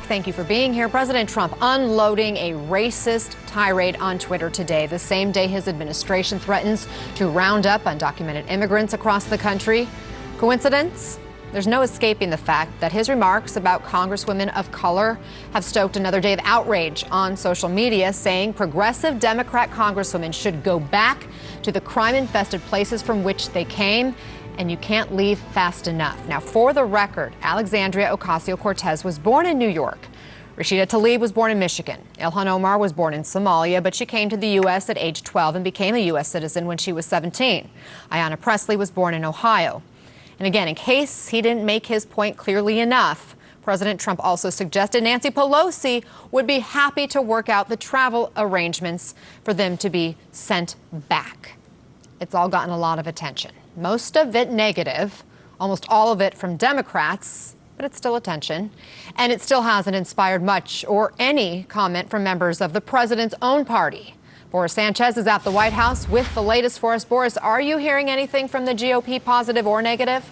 Thank you for being here. President Trump unloading a racist tirade on Twitter today, the same day his administration threatens to round up undocumented immigrants across the country. Coincidence? There's no escaping the fact that his remarks about Congresswomen of color have stoked another day of outrage on social media, saying progressive Democrat Congresswomen should go back to the crime-infested places from which they came, and you can't leave fast enough. Now, for the record, Alexandria Ocasio-Cortez was born in New York. Rashida Tlaib was born in Michigan. Ilhan Omar was born in Somalia, but she came to the U.S. at age 12 and became a U.S. citizen when she was 17. Ayanna Pressley was born in Ohio. And again, in case he didn't make his point clearly enough, President Trump also suggested Nancy Pelosi would be happy to work out the travel arrangements for them to be sent back. It's all gotten a lot of attention, most of it negative, almost all of it from Democrats, but it's still attention. And it still hasn't inspired much or any comment from members of the president's own party. Boris Sanchez is at the White House with the latest for us. Boris, are you hearing anything from the GOP, positive or negative?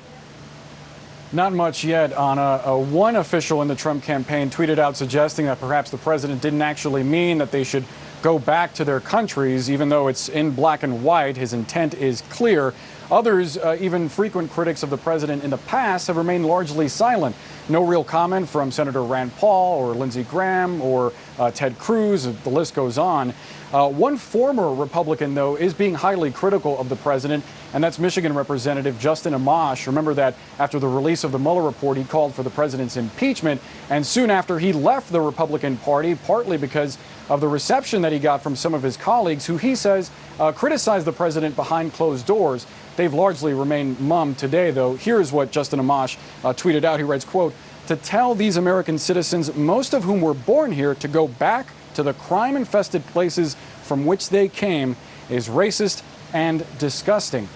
Not much yet, Anna. One official in the Trump campaign tweeted out suggesting that perhaps the president didn't actually mean that they should go back to their countries, even though it's in black and white. His intent is clear. Others, even frequent critics of the president in the past, have remained largely silent. No real comment from Senator Rand Paul or Lindsey Graham or Ted Cruz. The list goes on. One former Republican, though, is being highly critical of the president, and that's Michigan Representative Justin Amash. Remember that after the release of the Mueller report, he called for the president's impeachment, and soon after he left the Republican Party, partly because of the reception that he got from some of his colleagues who he says criticized the president behind closed doors. They've largely remained mum today, though. Here's what Justin Amash tweeted out. He writes, quote, "To tell these American citizens, most of whom were born here, to go back to the crime-infested places from which they came is racist and disgusting."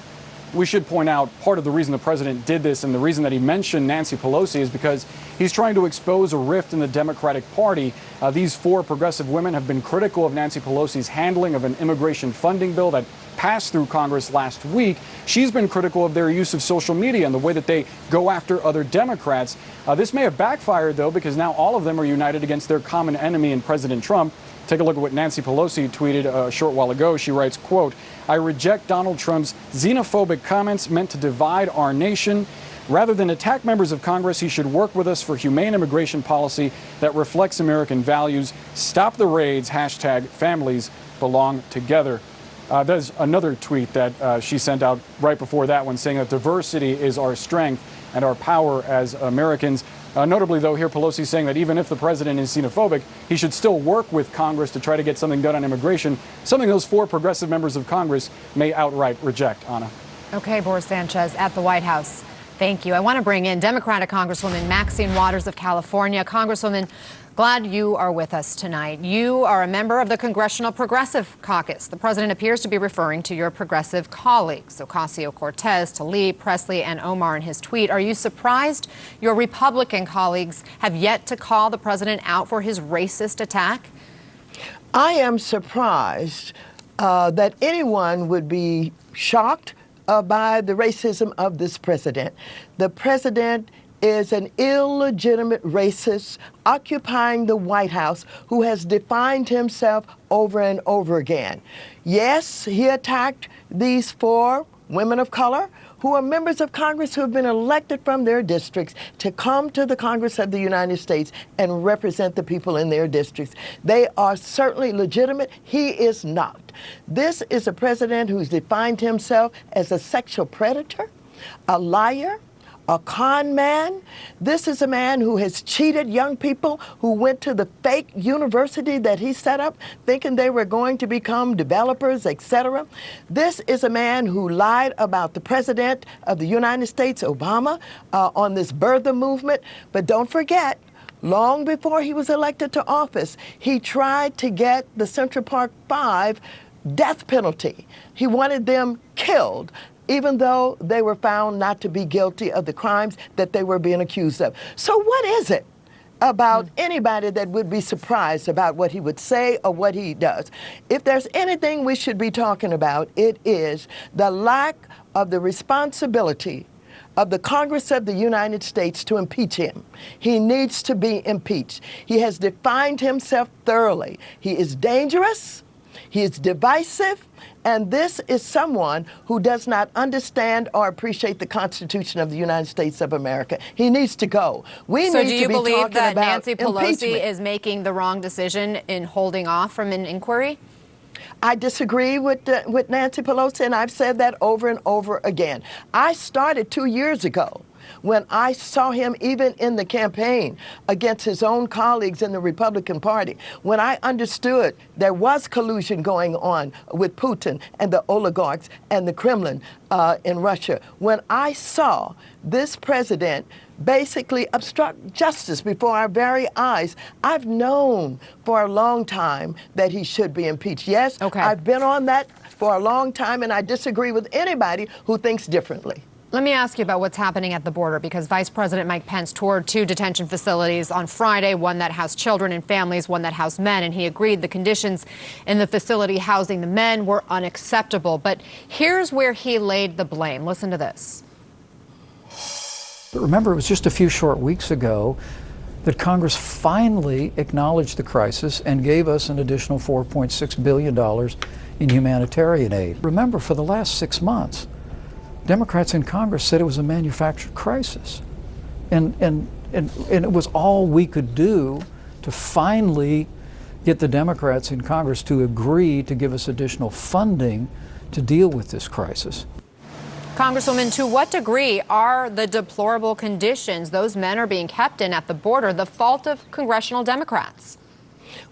We should point out part of the reason the president did this and the reason that he mentioned Nancy Pelosi is because he's trying to expose a rift in the Democratic Party. These four progressive women have been critical of Nancy Pelosi's handling of an immigration funding bill that passed through Congress last week. She's been critical of their use of social media and the way that they go after other Democrats. This may have backfired, though, because now all of them are united against their common enemy in President Trump. Take a look at what Nancy Pelosi tweeted a short while ago. She writes, quote, "I reject Donald Trump's xenophobic comments meant to divide our nation. Rather than attack members of Congress, he should work with us for humane immigration policy that reflects American values. Stop the raids, hashtag families belong together." There's another tweet that she sent out right before that one saying that diversity is our strength and our power as Americans. Notably, though, here Pelosi saying that even if the president is xenophobic, he should still work with Congress to try to get something done on immigration, something those four progressive members of Congress may outright reject. Anna. Okay, Boris Sanchez at the White House. Thank you. I want to bring in Democratic Congresswoman Maxine Waters of California. Congresswoman, glad you are with us tonight. You are a member of the Congressional Progressive Caucus. The president appears to be referring to your progressive colleagues, Ocasio-Cortez, Tlaib, Pressley, and Omar in his tweet. Are you surprised your Republican colleagues have yet to call the president out for his racist attack? I am surprised that anyone would be shocked by the racism of this president. The president is an illegitimate racist occupying the White House who has defined himself over and over again. Yes, he attacked these four women of color who are members of Congress who have been elected from their districts to come to the Congress of the United States and represent the people in their districts. They are certainly legitimate. He is not. This is a president who's defined himself as a sexual predator, a liar, a con man. This is a man who has cheated young people who went to the fake university that he set up thinking they were going to become developers, etc. This is a man who lied about the president of the United States, Obama, on this birther movement. But don't forget, long before he was elected to office, he tried to get the Central Park Five death penalty. He wanted them killed, even though they were found not to be guilty of the crimes that they were being accused of. So what is it about anybody that would be surprised about what he would say or what he does? If there's anything we should be talking about, it is the lack of the responsibility of the Congress of the United States to impeach him. He needs to be impeached. He has defined himself thoroughly. He is dangerous. He is divisive. And this is someone who does not understand or appreciate the Constitution of the United States of America. He needs to go. So do you believe that Nancy Pelosi is making the wrong decision in holding off from an inquiry? I disagree with Nancy Pelosi, and I've said that over and over again. I started 2 years ago when I saw him even in the campaign against his own colleagues in the Republican Party, when I understood there was collusion going on with Putin and the oligarchs and the Kremlin in Russia, when I saw this president basically obstruct justice before our very eyes, I've known for a long time that he should be impeached. Yes, okay. I've been on that for a long time, and I disagree with anybody who thinks differently. Let me ask you about what's happening at the border, because Vice President Mike Pence toured 2 detention facilities on Friday, one that housed children and families, one that housed men, and he agreed the conditions in the facility housing the men were unacceptable. But here's where he laid the blame. Listen to this. But remember, it was just a few short weeks ago that Congress finally acknowledged the crisis and gave us an additional $4.6 billion in humanitarian aid. Remember, for the last 6 months, Democrats in Congress said it was a manufactured crisis. And it was all we could do to finally get the Democrats in Congress to agree to give us additional funding to deal with this crisis. Congresswoman, to what degree are the deplorable conditions those men are being kept in at the border the fault of congressional Democrats?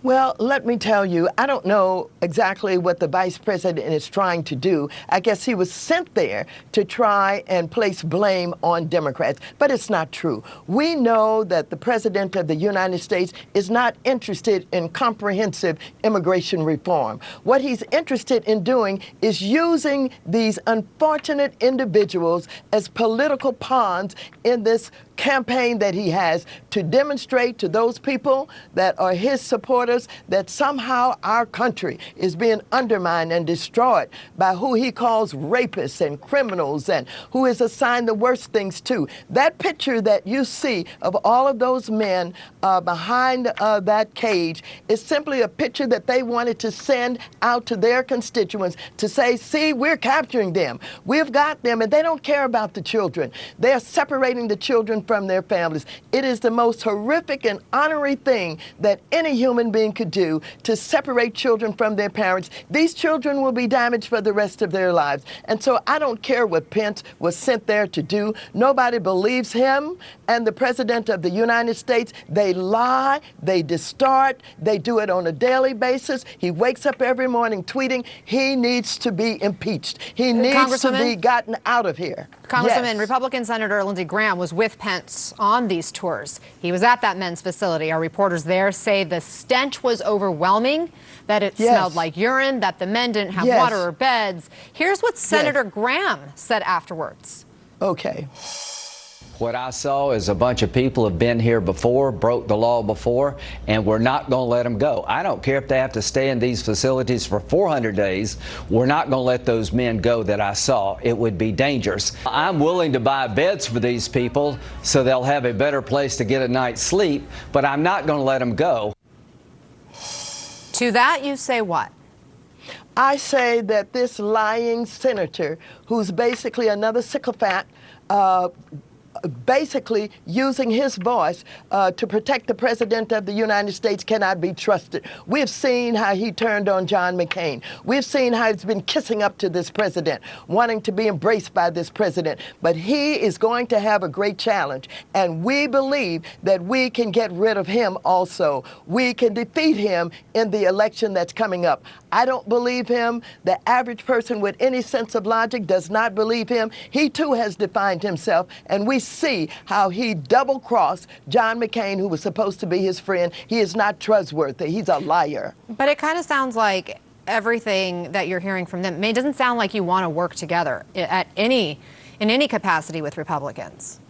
Well, let me tell you, I don't know exactly what the vice president is trying to do. I guess he was sent there to try and place blame on Democrats, but it's not true. We know that the president of the United States is not interested in comprehensive immigration reform. What he's interested in doing is using these unfortunate individuals as political pawns in this campaign that he has to demonstrate to those people that are his supporters that somehow our country is being undermined and destroyed by who he calls rapists and criminals and who is assigned the worst things to. That picture that you see of all of those men behind that cage is simply a picture that they wanted to send out to their constituents to say, see, we're capturing them. We've got them, and they don't care about the children. They're separating the children from their families. It is the most horrific and honorary thing that any human being could do, to separate children from their parents. These children will be damaged for the rest of their lives. And so I don't care what Pence was sent there to do. Nobody believes him and the president of the United States. They lie, they distort, they do it on a daily basis. He wakes up every morning tweeting he needs to be impeached. He needs to be gotten out of here. Congresswoman, Yes. Republican Senator Lindsey Graham was with Pence on these tours. He was at that men's facility. Our reporters there say the stench was overwhelming, that it smelled like urine, that the men didn't have water or beds. Here's what Senator Graham said afterwards. Okay. What I saw is a bunch of people have been here before, broke the law before, and we're not going to let them go. I don't care if they have to stay in these facilities for 400 days. We're not going to let those men go that I saw. It would be dangerous. I'm willing to buy beds for these people so they'll have a better place to get a night's sleep, but I'm not going to let them go. To that, you say what? I say that this lying senator, who's basically another sycophant, basically using his voice to protect the president of the United States, cannot be trusted. We've seen how he turned on John McCain. We've seen how he's been kissing up to this president, wanting to be embraced by this president. But he is going to have a great challenge, and we believe that we can get rid of him also. We can defeat him in the election that's coming up. I don't believe him. The average person with any sense of logic does not believe him. He too has defined himself, and we see how he double-crossed John McCain, who was supposed to be his friend. He is not trustworthy. He's a liar. But it kind of sounds like everything that you're hearing from them, I mean, it doesn't sound like you want to work together in any capacity with Republicans.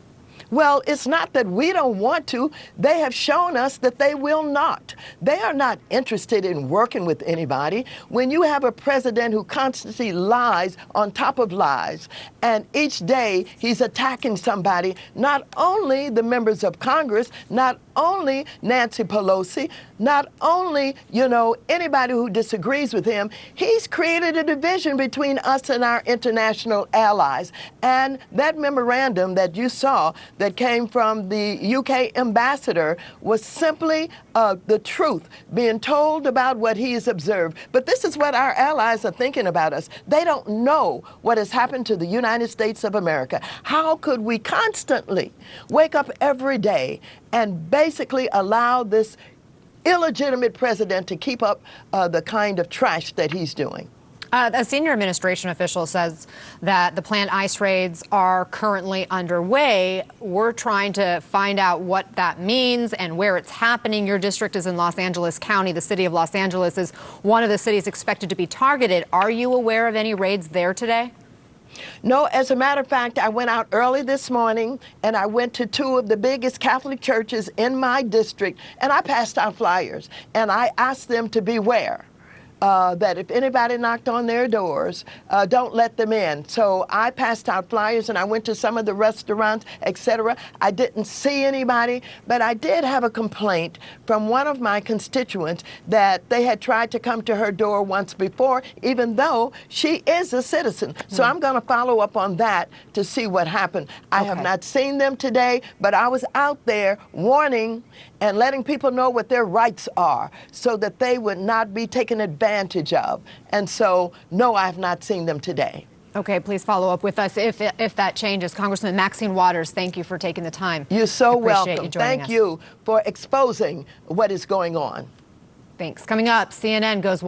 Well, it's not that we don't want to. They have shown us that they will not. They are not interested in working with anybody. When you have a president who constantly lies on top of lies, and each day he's attacking somebody, not only the members of Congress, not only Nancy Pelosi, not only, anybody who disagrees with him, he's created a division between us and our international allies. And that memorandum that you saw that came from the UK ambassador was simply the truth, being told about what he has observed. But this is what our allies are thinking about us. They don't know what has happened to the United States of America. How could we constantly wake up every day and basically allow this illegitimate president to keep up the kind of trash that he's doing? A senior administration official says that the planned ICE raids are currently underway. We're trying to find out what that means and where it's happening. Your district is in Los Angeles County. The city of Los Angeles is one of the cities expected to be targeted. Are you aware of any raids there today? No, as a matter of fact, I went out early this morning and I went to two of the biggest Catholic churches in my district, and I passed out flyers and I asked them to beware. That if anybody knocked on their doors, don't let them in. So I passed out flyers and I went to some of the restaurants, etc. I didn't see anybody, but I did have a complaint from one of my constituents that they had tried to come to her door once before, even though she is a citizen. So I'm going to follow up on that to see what happened. I have not seen them today, but I was out there warning and letting people know what their rights are so that they would not be taken advantage of. And so, no, I have not seen them today. Okay, please follow up with us if that changes. Congressman Maxine Waters, thank you for taking the time. You're so welcome. Thank you for exposing what is going on. Thanks. Coming up, CNN goes